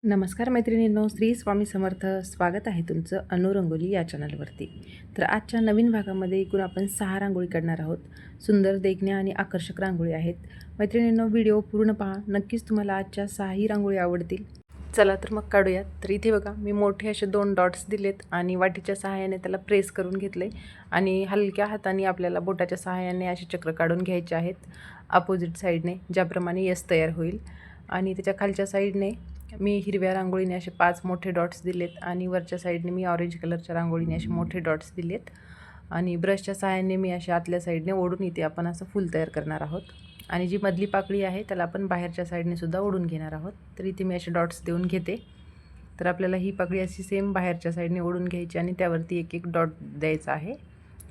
नमस्कार मैत्रिणींनो, श्री स्वामी समर्थ. स्वागत आहे तुमचं अनुरंगोली या चॅनलवरती. तर आजच्या नवीन भागामध्ये एकूण आपण 6 रांगोळी काढणार आहोत. सुंदर, देखण्या आणि आकर्षक रांगोळी आहेत. मैत्रिणींनो, व्हिडिओ पूर्ण पहा, नक्कीच तुम्हाला आजच्या 6ही रांगोळी आवडतील. चला तर मग काढूयात. तर इथे बघा, मी मोठे असे 2 डॉट्स दिलेत आणि वाटीच्या सहाय्याने त्याला प्रेस करून घेतले आणि हलक्या हाताने आपल्याला बोटाच्या सहाय्याने असे चक्र काढून घ्यायचे आहेत अपोजिट साईडने, ज्याप्रमाणे यस तयार होईल. आणि त्याच्या खालच्या साईडने मी हिरव्या रांगोळीने असे 5 मोठे डॉट्स दिलेत आणि वरच्या साईडने मी ऑरेंज कलरच्या रांगोळीने असे मोठे डॉट्स दिलेत आणि ब्रशच्या सहाय्याने मी असे आतल्या साईडने ओढून इथे आपण असं फूल तयार करणार आहोत. आणि जी मधली पाकळी आहे त्याला आपण बाहेरच्या साईडने सुद्धा ओढून घेणार आहोत. तर इथे मी असे डॉट्स देऊन घेते. तर आपल्याला ही पाकळी अशी सेम बाहेरच्या साईडने ओढून घ्यायची आणि त्यावरती एक एक डॉट द्यायचा आहे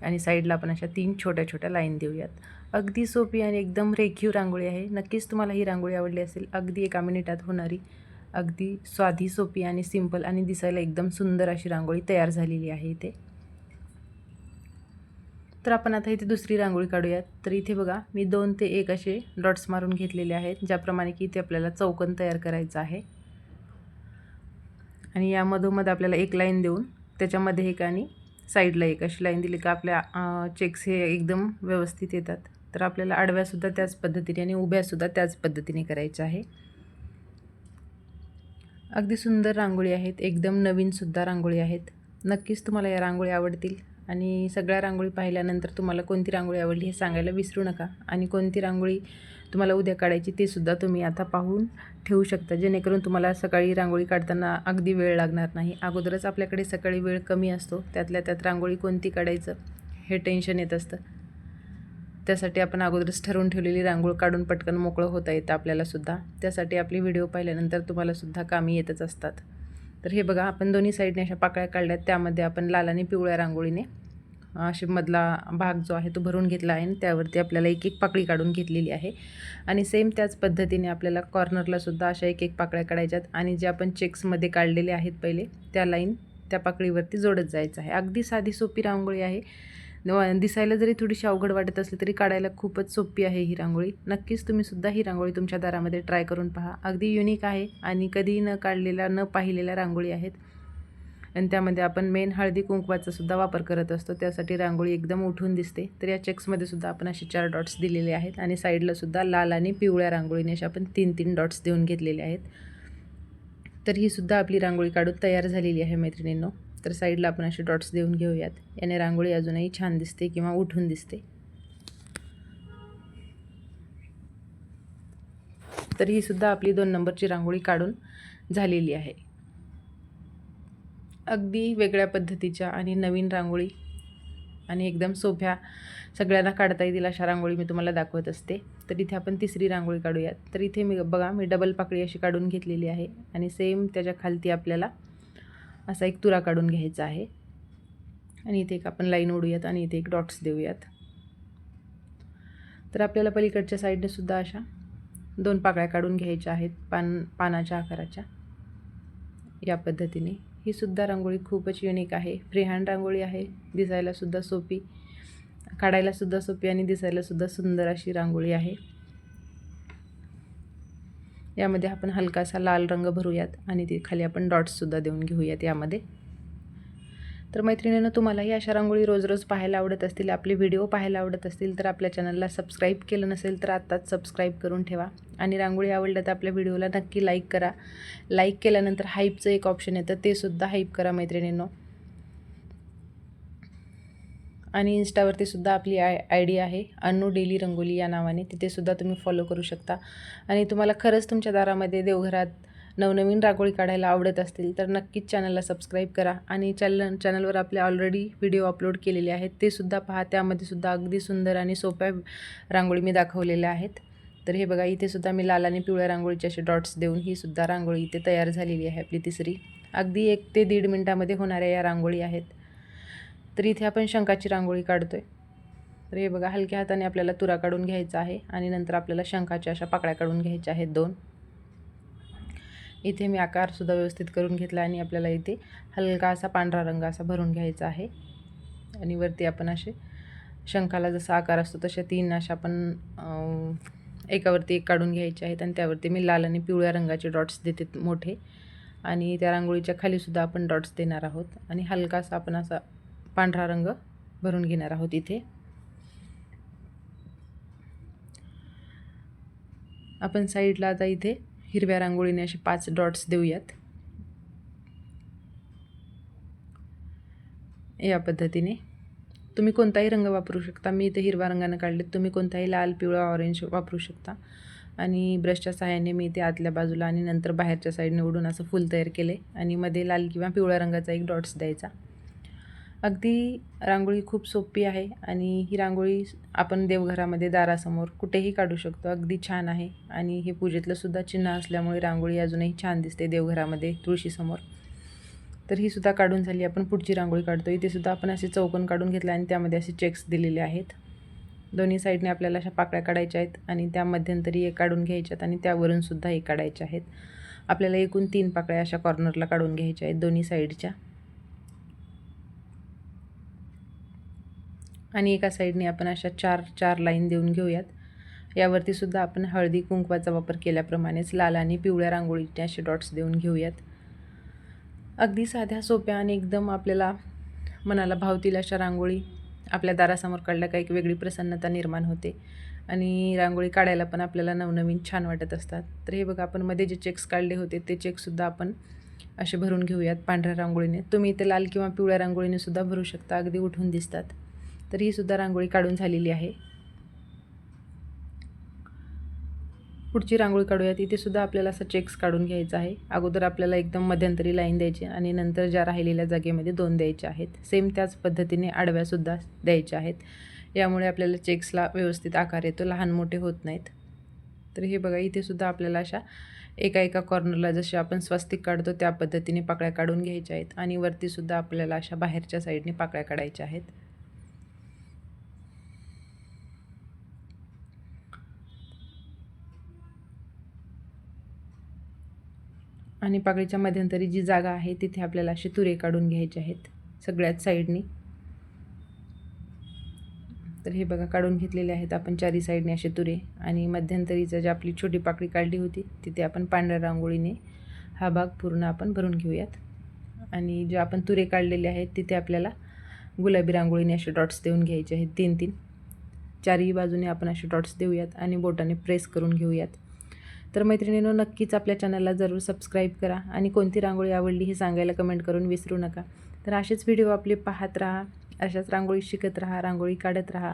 आणि साईडला आपण अशा 3 छोट्या छोट्या लाईन देऊयात. अगदी सोपी आणि एकदम रेखीव रांगोळी आहे. नक्कीच तुम्हाला ही रांगोळी आवडली असेल. अगदी 1 मिनिटात होणारी, अगदी साधी, सोपी आणि सिंपल आणि दिसायला एकदम सुंदर अशी रांगोळी तयार झालेली आहे इथे. तर आपण आता इथे दुसरी रांगोळी काढूयात. तर इथे बघा, मी 2 ते 1 असे डॉट्स मारून घेतलेले आहेत, ज्याप्रमाणे की इथे आपल्याला चौकोन तयार करायचं आहे. आणि या मधोमध आपल्याला एक लाईन देऊन त्याच्यामध्ये एक आणि साईडला एक अशी लाईन दिली का आपल्या चेक्स हे एकदम व्यवस्थित येतात. तर आपल्याला आडव्यासुद्धा त्याच पद्धतीने आणि उभ्यासुद्धा त्याच पद्धतीने करायचं आहे. अगदी सुंदर रांगोळी आहेत, एकदम नवीनसुद्धा रांगोळी आहेत. नक्कीच तुम्हाला या रांगोळी आवडतील. आणि सगळ्या रांगोळी पाहिल्यानंतर तुम्हाला कोणती रांगोळी आवडली हे सांगायला विसरू नका. आणि कोणती रांगोळी तुम्हाला उद्या काढायची ते सुद्धा तुम्ही आता पाहून ठेवू शकता, जेणेकरून तुम्हाला सकाळी रांगोळी काढताना अगदी वेळ लागणार नाही. अगोदरच आपल्याकडे सकाळी वेळ कमी असतो, त्यातल्या त्यात रांगोळी कोणती काढायचं हे टेन्शन येत असतं. त्यासाठी आपण अगोदरच ठरवून ठेवलेली रांगोळ काढून पटकन मोकळं होता येतं आपल्यालासुद्धा. त्यासाठी आपली व्हिडिओ पाहिल्यानंतर तुम्हालासुद्धा कामी येतच असतात. तर हे बघा, आपण दोन्ही साईडने अशा पाकळ्या काढल्यात. त्यामध्ये आपण लाल आणि पिवळ्या रांगोळीने असे मधला भाग जो आहे तो भरून घेतला आहे आणि त्यावरती आपल्याला एक एक पाकळी काढून घेतलेली आहे. आणि सेम त्याच पद्धतीने आपल्याला कॉर्नरलासुद्धा अशा एक एक पाकळ्या काढायच्यात आणि जे आपण चेक्समध्ये काढलेले आहेत पहिले त्या लाईन त्या पाकळीवरती जोडत जायचं आहे. अगदी साधी सोपी रांगोळी आहे. दिसायला जरी थोडीशी अवघड वाटत असली तरी काढायला खूपच सोपी आहे ही रांगोळी. नक्कीच तुम्हीसुद्धा ही रांगोळी तुमच्या दारामध्ये ट्राय करून पहा. अगदी युनिक आहे आणि कधी न काढलेल्या न पाहिलेल्या रांगोळी आहेत. आणि त्यामध्ये आपण मेन हळदी कुंकवाचा सुद्धा वापर करत असतो, त्यासाठी रांगोळी एकदम उठून दिसते. तर या चेक्समध्ये सुद्धा आपण असे 4 डॉट्स दिलेले आहेत आणि साईडला सुद्धा लाल आणि पिवळ्या रांगोळीने असे आपण 3-3 डॉट्स देऊन घेतलेले आहेत. तर ही सुद्धा आपली रांगोळी काढून तयार झालेली आहे मैत्रिणींनो. तर साईडला आपण असे डॉट्स देऊन घेऊयात. याने रांगोळी अजूनही छान दिसते किंवा उठून दिसते. तर ही सुद्धा आपली 2 नंबरची रांगोळी काढून झालेली आहे. अगदी वेगळ्या पद्धतीच्या आणि नवीन रांगोळी आणि एकदम सोप्या, सगळ्यांना काढता येतील अशा रांगोळी मी तुम्हाला दाखवत असते. तर इथे आपण तिसरी रांगोळी काढूयात. तर इथे मी डबल पाकळी अशी काढून घेतलेली आहे आणि सेम त्याच्या खालती आपल्याला असा एक तुरा काढून घ्यायचा आहे आणि इथे एक आपण लाईन ओढूयात आणि इथे एक डॉट्स देऊयात. तर आपल्याला पलीकडच्या साईडने सुद्धा अशा 2 पाकळ्या काढून घ्यायच्या आहेत पानाच्या आकाराच्या. या पद्धतीने ही सुद्धा रांगोळी खूपच युनिक आहे. फ्रीहँड रांगोळी आहे, दिसायलासुद्धा सोपी, काढायलासुद्धा सोपी आणि दिसायलासुद्धा सुंदर अशी रांगोळी आहे. यामध्ये आपण हलकासा लाल रंग भरूयात आणि ते खाली आपण डॉट्ससुद्धा देऊन घेऊयात यामध्ये. तर मैत्रिणींनो, तुम्हालाही अशा रांगोळी रोज रोज पाहायला आवडत असतील, आपले व्हिडिओ पाहायला आवडत असतील तर आपल्या चॅनलला सबस्क्राईब केलं नसेल तर आत्ताच सबस्क्राईब करून ठेवा. आणि रांगोळी आवडल्या तर आपल्या व्हिडिओला नक्की लाईक करा. लाईक केल्यानंतर हाईपचं एक ऑप्शन येतं, ते सुद्धा हाईप करा मैत्रिणींनो. आणि इंस्टावरती सुद्धा आपली आयडी आहे अन्नू डेली रंगोली या नावाने, तिथेसुद्धा तुम्ही फॉलो करू शकता. आणि तुम्हाला खरंच तुमच्या दारामध्ये देवघरात नवनवीन रांगोळी काढायला आवडत असतील तर नक्कीच चॅनलला सबस्क्राईब करा. आणि चॅनलवर आपले ऑलरेडी व्हिडिओ अपलोड केलेले आहेत, ते सुद्धा पहा. त्यामध्ये सुद्धा अगदी सुंदर आणि सोप्या रांगोळी मी दाखवलेल्या आहेत. तर हे बघा, इथे सुद्धा मी लाल आणि पिवळ्या रांगोळीचे असे डॉट्स देऊन ही सुद्धा रांगोळी इथे तयार झालेली आहे आपली तिसरी. अगदी 1 ते 1.5 मिनटामध्ये होणाऱ्या या रांगोळी आहेत. तर इथे आपण शंखाची रांगोळी काढतोय. तर हे बघा, हलक्या हाताने आपल्याला तुरा काढून घ्यायचा आहे आणि नंतर आपल्याला शंखाच्या अशा पाकळ्या काढून घ्यायच्या आहेत 2. इथे मी आकारसुद्धा व्यवस्थित करून घेतला आणि आपल्याला इथे हलका असा पांढरा रंग असा भरून घ्यायचा आहे. आणि वरती आपण असे शंखाला जसा आकार असतो तशा 3 अशा आपण एकावरती एक काढून घ्यायचे आहेत आणि त्यावरती मी लाल आणि पिवळ्या रंगाचे डॉट्स देते मोठे. आणि त्या रांगोळीच्या खालीसुद्धा आपण डॉट्स देणार आहोत आणि हलकासा आपण असा पांढरा रंग भरून घेणार आहोत इथे. आपण साईडला आता इथे हिरव्या रांगोळीने असे 5 डॉट्स देऊयात. या पद्धतीने तुम्ही कोणताही रंग वापरू शकता. मी इथे हिरव्या रंगाने काढले, तुम्ही कोणताही लाल, पिवळा, ऑरेंज वापरू शकता. आणि ब्रशच्या सहाय्याने मी इथे आतल्या बाजूला आणि नंतर बाहेरच्या साईडने ओढून असं फूल तयार केले आणि मध्ये लाल किंवा पिवळ्या रंगाचा एक डॉट्स द्यायचा. अगदी रांगोळी खूप सोपी आहे आणि ही रांगोळी आपण देवघरामध्ये दारासमोर कुठेही काढू शकतो. अगदी छान आहे आणि हे पूजेतलं सुद्धा चिन्ह असल्यामुळे रांगोळी अजूनही छान दिसते देवघरामध्ये तुळशीसमोर. तर ही सुद्धा काढून झाली. आपण पुढची रांगोळी काढतो. इथे सुद्धा आपण असे चौकोन काढून घेतला आणि त्यामध्ये असे चेक्स दिलेले आहेत. दोन्ही साईडने आपल्याला अशा पाकळ्या काढायच्या आहेत आणि त्या मध्यंतरी एक काढून घ्यायच्यात आणि त्यावरून सुद्धा एक काढायच्या आहेत. आपल्याला एकूण 3 पाकळ्या अशा कॉर्नरला काढून घ्यायच्या आहेत दोन्ही साईडच्या. आणि एका साईडने आपण अशा 4 लाईन देऊन घेऊयात. यावरती सुद्धा आपण हळदी कुंकवाचा वापर केल्याप्रमाणेच लाल आणि पिवळ्या रांगोळीचे असे डॉट्स देऊन घेऊयात. अगदी साध्या सोप्या आणि एकदम आपल्याला मनाला भावतील अशा रांगोळी आपल्या दारासमोर काढल्या का एक वेगळी प्रसन्नता निर्माण होते आणि रांगोळी काढायला पण आपल्याला नवनवीन छान वाटत असतात. तर हे बघा, आपण मध्ये जे चेक्स काढले होते ते चेक्ससुद्धा आपण असे भरून घेऊयात पांढऱ्या रांगोळीने. तुम्ही इथे लाल किंवा पिवळ्या रांगोळीने सुद्धा भरू शकता, अगदी उठून दिसतात. तर ही सुद्धा रांगोळी काढून झालेली आहे. पुढची रांगोळी काढूयात. इथे सुद्धा आपल्याला असं चेक्स काढून घ्यायचा आहे. अगोदर आपल्याला एकदम मध्यंतरी लाईन द्यायची आणि नंतर ज्या राहिलेल्या जागेमध्ये 2 द्यायच्या आहेत. सेम त्याच पद्धतीने आडव्यासुद्धा द्यायच्या आहेत. यामुळे आपल्याला चेक्सला व्यवस्थित आकार येतो, लहान मोठे होत नाहीत. तर हे बघा, इथे सुद्धा आपल्याला अशा एका कॉर्नरला जसे आपण स्वस्तिक काढतो त्या पद्धतीने पाकळ्या काढून घ्यायच्या आहेत आणि वरतीसुद्धा आपल्याला अशा बाहेरच्या साईडने पाकळ्या काढायच्या आहेत. आणि पाकळीच्या मध्यंतरी जी जागा आहे तिथे आपल्याला असे तुरे काढून घ्यायचे आहेत सगळ्याच साईडनी. तर हे बघा, काढून घेतलेले आहेत आपण 4ही साईडने असे तुरे. आणि मध्यंतरीचं जी आपली छोटी पाकळी काढली होती तिथे आपण पांढऱ्या रांगोळीने हा भाग पूर्ण आपण भरून घेऊयात. आणि जे आपण तुरे काढलेले आहेत तिथे आपल्याला गुलाबी रांगोळीने असे डॉट्स देऊन घ्यायचे आहेत 3-3. 4ही बाजूने आपण असे डॉट्स देऊयात आणि बोटाने प्रेस करून घेऊयात. तर मैत्रिणींनो, नक्कीच आपल्या चॅनलला जरूर सबस्क्राईब करा आणि कोणती रांगोळी आवडली हे सांगायला कमेंट करून विसरू नका. तर असेच व्हिडिओ आपले पाहत राहा, अशाच रांगोळी शिकत राहा, रांगोळी काढत राहा.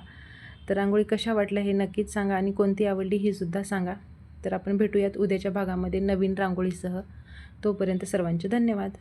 तर रांगोळी कशा वाटल्या हे नक्कीच सांगा आणि कोणती आवडली ही सुद्धा सांगा. तर आपण भेटूयात उद्याच्या भागामध्ये नवीन रांगोळीसह. तोपर्यंत सर्वांचे धन्यवाद.